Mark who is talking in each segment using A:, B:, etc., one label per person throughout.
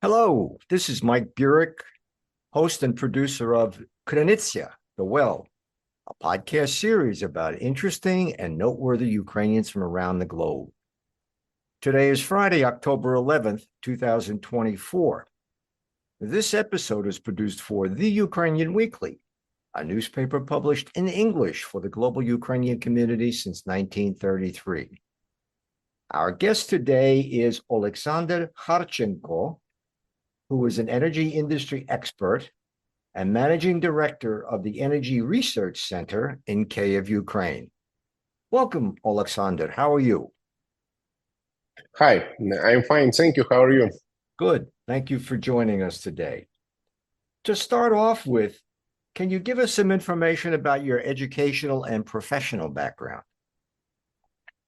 A: Hello, this is Mike Burek, host and producer of Krynytsia, The Well, a podcast series about interesting and noteworthy Ukrainians from around the globe. Today is Friday, October 11th, 2024. This episode is produced for The Ukrainian Weekly, a newspaper published in English for the global Ukrainian community since 1933. Our guest today is Oleksandr Kharchenko, who is an energy industry expert and managing director of the Energy Research Center in Kyiv, Ukraine. Welcome, Oleksandr. How are you?
B: Hi, I'm fine. Thank you. How are you?
A: Good. Thank you for joining us today. To start off with, can you give us some information about your educational and professional background?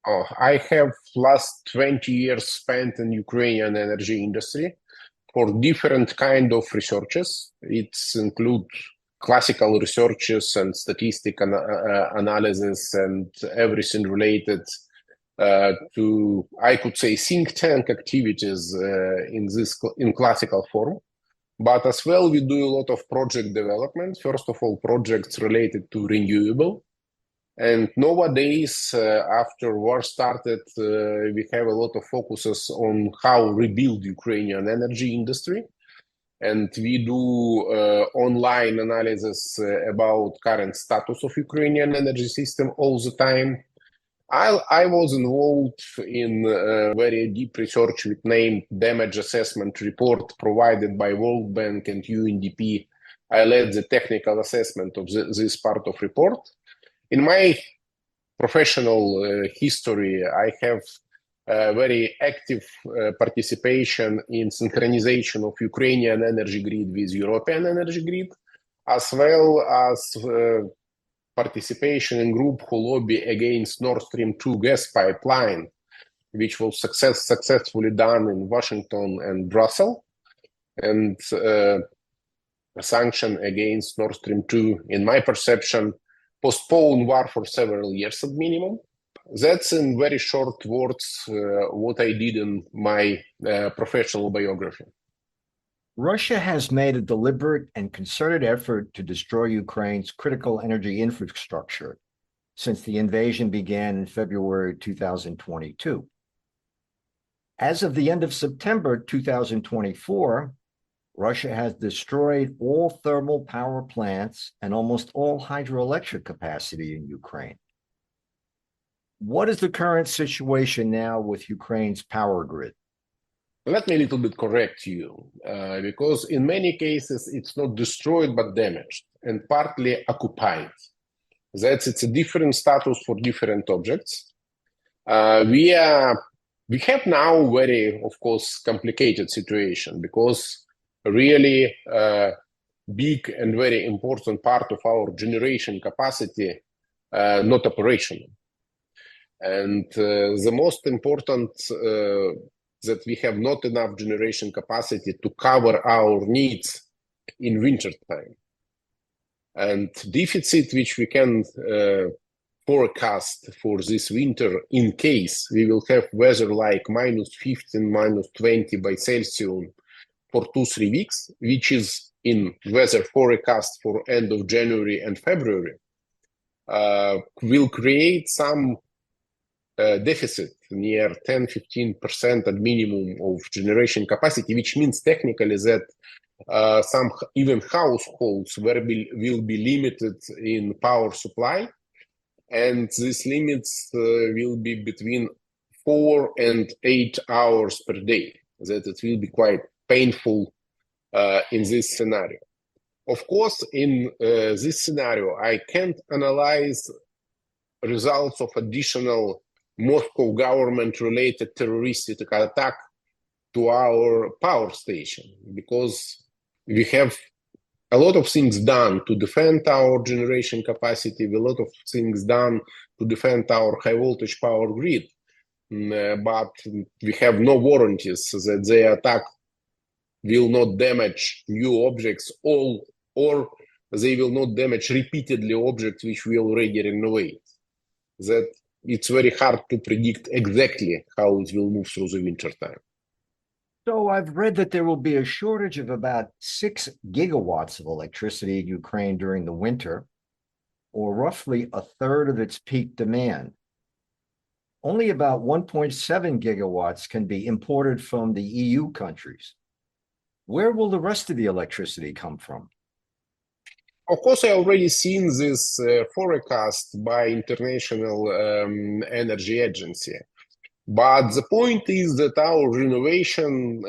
B: Oh, I have last 20 years spent in Ukrainian energy industry for different kind of researches. It's include classical researches and statistic analysis and everything related to, I could say, think tank activities in classical form. But as well, we do a lot of project development. First of all, projects related to renewable. And nowadays, after war started, we have a lot of focuses on how rebuild Ukrainian energy industry. And we do online analysis about current status of Ukrainian energy system all the time. I was involved in very deep research with named damage assessment report provided by World Bank and UNDP. I led the technical assessment of this part of report. In my professional history, I have very active participation in synchronization of Ukrainian energy grid with European energy grid, as well as participation in group who lobby against Nord Stream 2 gas pipeline, which was successfully done in Washington and Brussels, and sanction against Nord Stream 2, in my perception, postpone war for several years at minimum. That's in very short words what I did in my professional biography.
A: Russia has made a deliberate and concerted effort to destroy Ukraine's critical energy infrastructure since the invasion began in February 2022. As of the end of September 2024, Russia has destroyed all thermal power plants and almost all hydroelectric capacity in Ukraine. What is the current situation now with Ukraine's power grid?
B: Let me a little bit correct you, because in many cases it's not destroyed but damaged and partly occupied. It's a different status for different objects. We have now very, of course, complicated situation because really big and very important part of our generation capacity not operational. And the most important that we have not enough generation capacity to cover our needs in winter time. And deficit which we can forecast for this winter in case we will have weather like -15, -20 by Celsius for 2-3 weeks, which is in weather forecast for end of January and February, will create some deficit near 10-15% at minimum of generation capacity, which means technically that some even households will be limited in power supply, and these limits will be between 4 and 8 hours per day. That it will be quite painful in this scenario. Of course, in this scenario, I can't analyze results of additional Moscow government-related terroristic attack to our power station, because we have a lot of things done to defend our generation capacity, a lot of things done to defend our high-voltage power grid, but we have no warranties that the attack will not damage new objects or they will not damage repeatedly objects which we already renovate. That it's very hard to predict exactly how it will move through the winter time.
A: So I've read that there will be a shortage of about 6 gigawatts of electricity in Ukraine during the winter, or roughly a third of its peak demand. Only about 1.7 gigawatts can be imported from the EU countries. Where will the rest of the electricity come from?
B: Of course, I already seen this forecast by International Energy Agency. But the point is that our renovation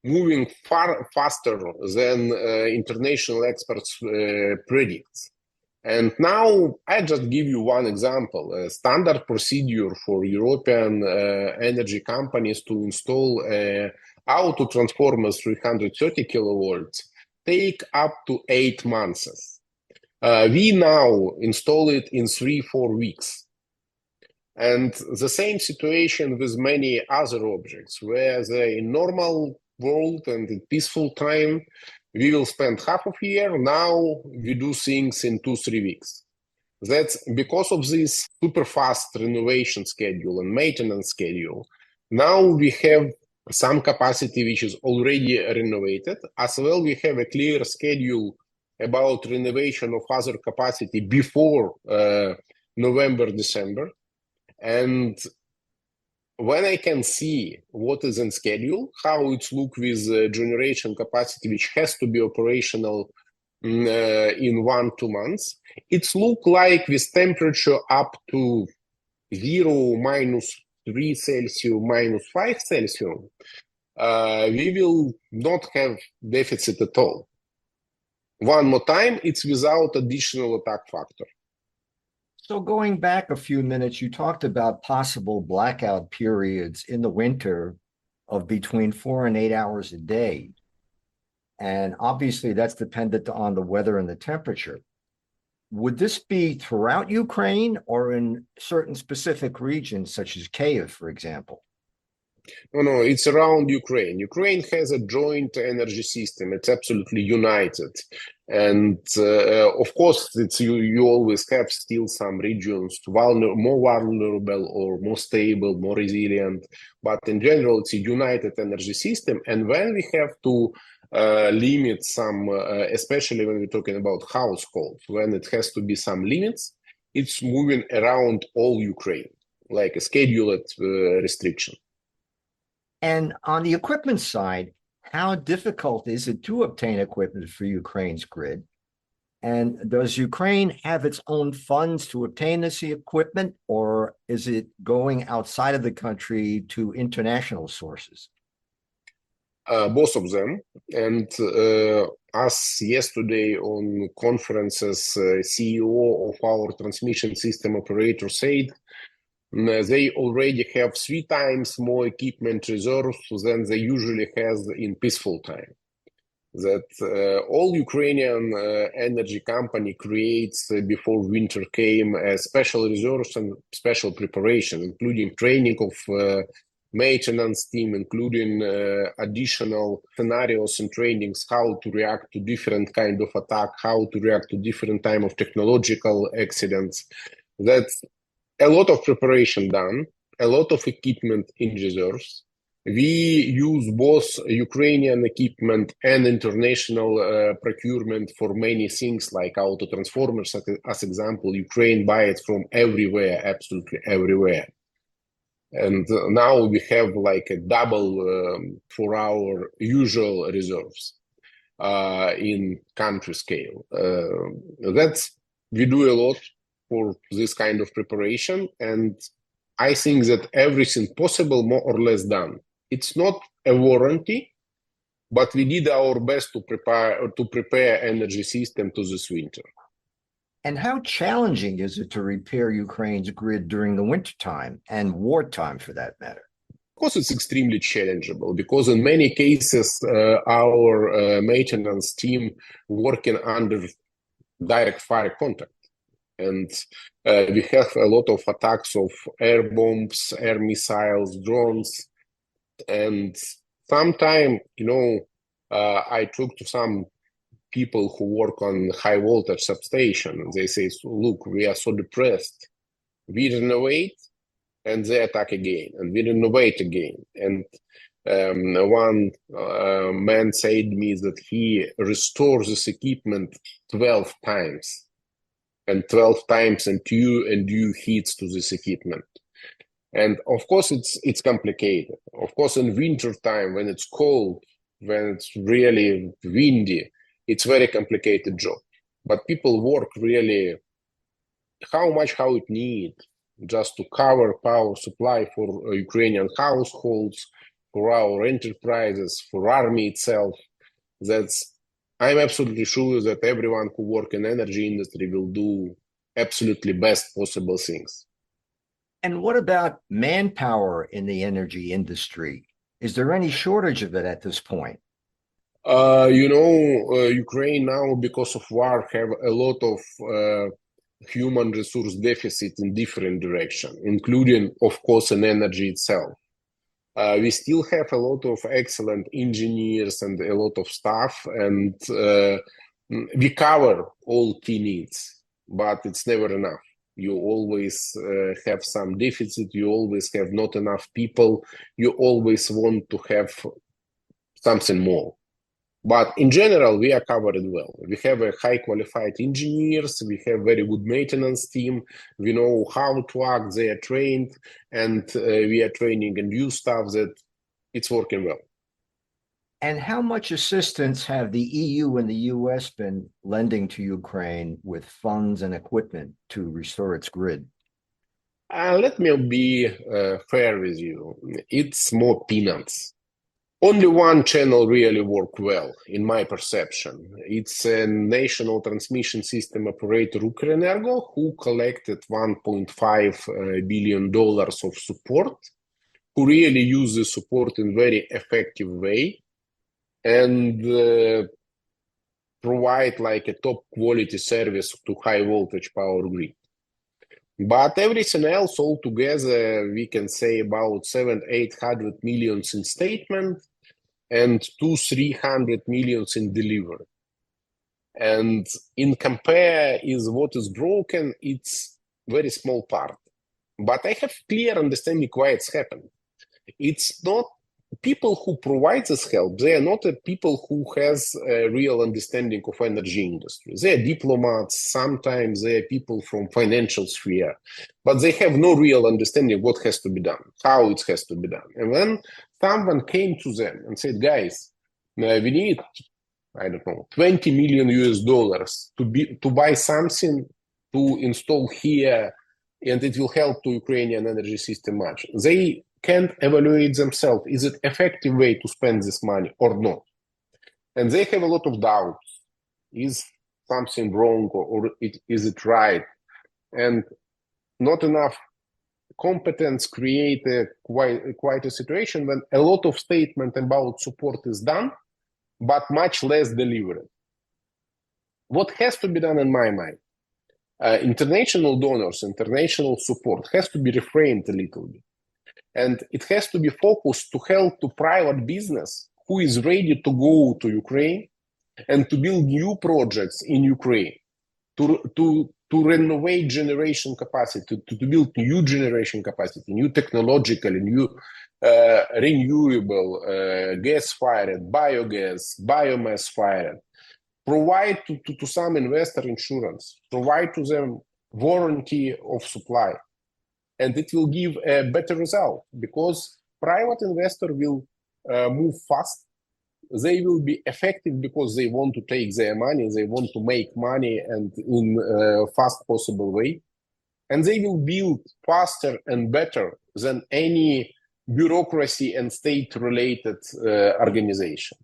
B: moving far faster than international experts predict. And now I just give you one example. A standard procedure for European energy companies to install auto transformers 330 kilovolts take up to 8 months. We now install it in 3-4 weeks. And the same situation with many other objects, where in normal world and in peaceful time, we will spend half of a year. Now we do things in 2-3 weeks. That's because of this super fast renovation schedule and maintenance schedule. Now we have some capacity which is already renovated. As well, we have a clear schedule about renovation of other capacity before November, December. And when I can see what is in schedule, how it's look with generation capacity, which has to be operational in 1-2 months, it's look like with temperature up to 0, -3 Celsius, -5 Celsius, we will not have deficit at all. One more time, it's without additional attack factor.
A: So going back a few minutes, you talked about possible blackout periods in the winter of between 4 and 8 hours a day. And obviously that's dependent on the weather and the temperature. Would this be throughout Ukraine or in certain specific regions, such as Kyiv, for example?
B: No, it's around Ukraine. Ukraine has a joint energy system. It's absolutely united. And of course, you always have still some regions more vulnerable or more stable, more resilient. But in general, it's a united energy system. And when we have to limit some, especially when we're talking about households, when it has to be some limits, it's moving around all Ukraine, like a scheduled restriction.
A: And on the equipment side, how difficult is it to obtain equipment for Ukraine's grid? And does Ukraine have its own funds to obtain this equipment, or is it going outside of the country to international sources?
B: Both of them. And us yesterday on conferences, CEO of our transmission system operator said they already have 3 times more equipment reserves than they usually has in peaceful time. That all Ukrainian energy company creates before winter came special reserves and special preparation, including training of maintenance team, including additional scenarios and trainings, how to react to different kind of attack, how to react to different time of technological accidents. That's a lot of preparation done, a lot of equipment in reserves. We use both Ukrainian equipment and international procurement for many things like auto transformers. As example, Ukraine buy it from everywhere, absolutely everywhere. And now we have like a double for our usual reserves in country scale. We do a lot for this kind of preparation, and I think that everything possible more or less done. It's not a warranty, but we did our best to prepare energy system to this winter.
A: And how challenging is it to repair Ukraine's grid during the wintertime and wartime for that matter?
B: Of course, it's extremely challengeable because in many cases, our maintenance team working under direct fire contact. And we have a lot of attacks of air bombs, air missiles, drones. And sometimes, I talk to some people who work on high voltage substation, and they say, look, we are so depressed. We renovate and they attack again, and we renovate again. And One man said me that he restores this equipment 12 times, and 12 times and due heats to this equipment. And of course, it's complicated. Of course, in winter time, when it's cold, when it's really windy, it's very complicated job. But people work really how it need just to cover power supply for Ukrainian households, for our enterprises, for army itself. I'm absolutely sure that everyone who work in energy industry will do absolutely best possible things.
A: And what about manpower in the energy industry? Is there any shortage of it at this point?
B: Ukraine now, because of war, have a lot of human resource deficit in different direction, including, of course, in energy itself. We still have a lot of excellent engineers and a lot of staff, and we cover all key needs, but it's never enough. You always have some deficit, you always have not enough people, you always want to have something more. But in general, we are covered well. We have a high qualified engineers, we have very good maintenance team, we know how to act, they are trained, and we are training a new staff that it's working well.
A: And how much assistance have the EU and the US been lending to Ukraine with funds and equipment to restore its grid?
B: Let me be fair with you. It's more peanuts. Only one channel really worked well, in my perception. It's a national transmission system operator, Ukrenergo, who collected $1.5 billion of support, who really used the support in very effective way and provide like a top quality service to high voltage power grid. But everything else altogether, we can say about 700-800 million in statement and 200-300 million in delivery. And in compare is what is broken, it's very small part. But I have clear understanding why it's happened. It's not people who provide this help, they are not people who has a real understanding of energy industry. They are diplomats, sometimes they are people from financial sphere, but they have no real understanding what has to be done, how it has to be done. And when someone came to them and said, guys, we need, I don't know, 20 million US dollars to buy something to install here, and it will help to Ukrainian energy system much. They can't evaluate themselves. Is it effective way to spend this money or not? And they have a lot of doubts. Is something wrong or is it right? And not enough competence create quite a situation when a lot of statement about support is done, but much less delivered. What has to be done in my mind? International donors, international support has to be reframed a little bit. And it has to be focused to help to private business who is ready to go to Ukraine and to build new projects in Ukraine, to renovate generation capacity, to build new generation capacity, new technological, new renewable, gas-fired, biogas, biomass-fired. Provide to some investor insurance, provide to them warranty of supply. And it will give a better result because private investor will move fast. They will be effective because they want to take their money, they want to make money and in a fast possible way. And they will build faster and better than any bureaucracy and state-related organization.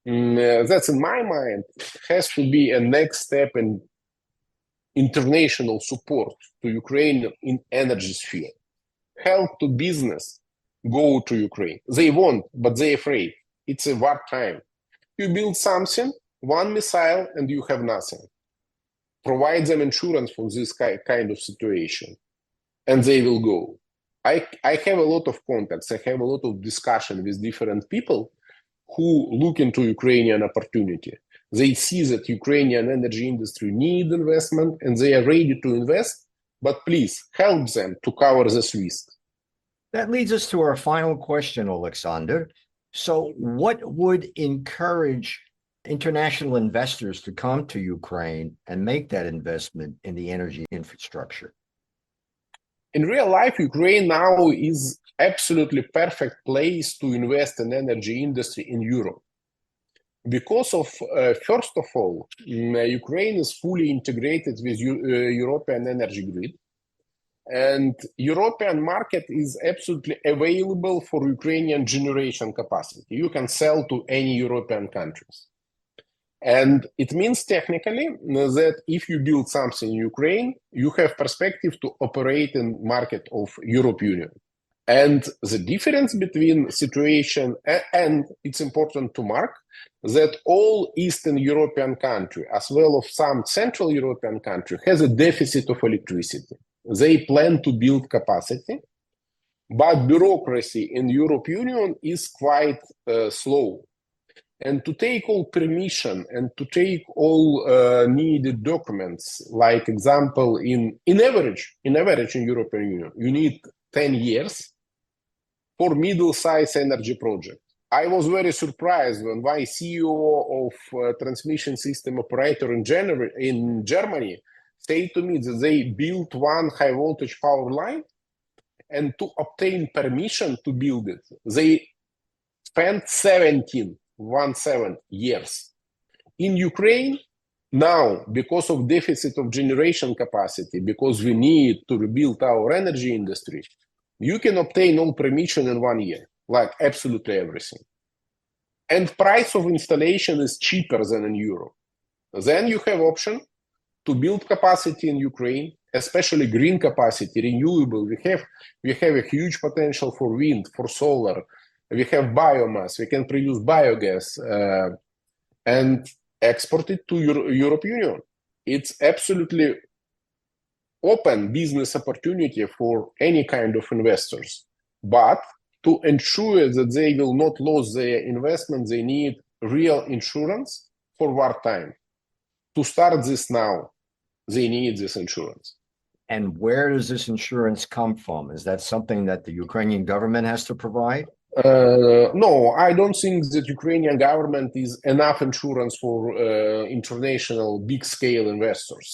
B: That's in my mind, has to be a next step in international support to Ukraine in energy sphere. Help to business go to Ukraine. They want, but they're afraid. It's a war time. You build something, one missile, and you have nothing. Provide them insurance for this kind of situation, and they will go. I have a lot of contacts. I have a lot of discussion with different people who look into Ukrainian opportunity. They see that Ukrainian energy industry need investment and they are ready to invest, but please help them to cover this risk.
A: That leads us to our final question, Alexander. So, what would encourage international investors to come to Ukraine and make that investment in the energy infrastructure?
B: In real life, Ukraine now is absolutely perfect place to invest in energy industry in Europe. Because of, first of all, Ukraine is fully integrated with European energy grid. And European market is absolutely available for Ukrainian generation capacity. You can sell to any European countries. And it means technically that if you build something in Ukraine, you have perspective to operate in market of European Union. And the difference between situation, and it's important to mark that all Eastern European country, as well as some Central European country, has a deficit of electricity. They plan to build capacity, but bureaucracy in European Union is quite slow. And to take all permission and to take all needed documents, like example, in average in European Union, you need 10 years for middle-sized energy project. I was very surprised when my CEO of transmission system operator in Germany said to me that they built one high voltage power line, and to obtain permission to build it, they spent 17 years. In Ukraine, now, because of deficit of generation capacity, because we need to rebuild our energy industry, you can obtain all permission in 1 year, like absolutely everything. And price of installation is cheaper than in Europe. Then you have option to build capacity in Ukraine, especially green capacity, renewable. We have a huge potential for wind, for solar. We have biomass. We can produce biogas and export it to European Union. It's absolutely open business opportunity for any kind of investors. But to ensure that they will not lose their investment, they need real insurance for wartime. To start this now, they need this insurance.
A: And where does this insurance come from? Is that something that the Ukrainian government has to provide?
B: No, I don't think that Ukrainian government is enough insurance for international big-scale investors.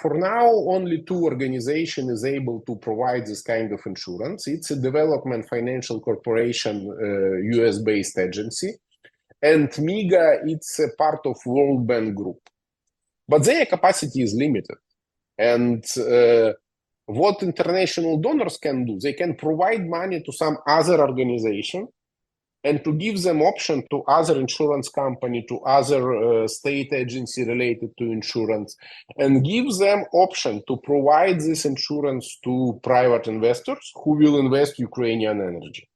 B: For now, only two organizations is able to provide this kind of insurance. It's a Development Financial Corporation, US-based agency, and MIGA, it's a part of World Bank Group. But their capacity is limited. And what international donors can do, they can provide money to some other organization and to give them option to other insurance company, to other state agency related to insurance, and give them option to provide this insurance to private investors who will invest Ukrainian energy.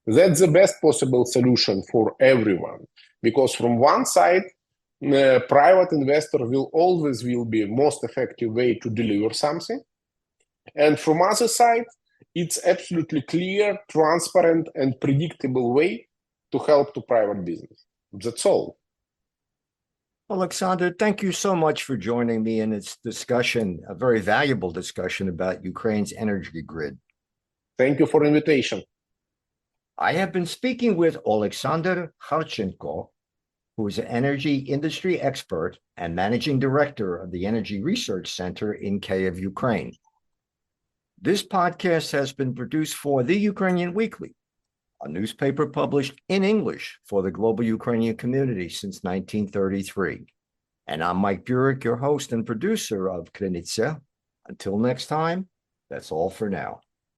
B: That's the best possible solution for everyone, because from one side, private investor will always be most effective way to deliver something. And from other side, it's absolutely clear, transparent, and predictable way to help to private business. That's all.
A: Alexander, thank you so much for joining me in this discussion, a very valuable discussion about Ukraine's energy grid.
B: Thank you for the invitation.
A: I have been speaking with Alexander Kharchenko, who is an energy industry expert and managing director of the Energy Research Center in Kyiv, Ukraine. This podcast has been produced for The Ukrainian Weekly, a newspaper published in English for the global Ukrainian community since 1933. And I'm Mike Burek, your host and producer of Krynytsia. Until next time, that's all for now.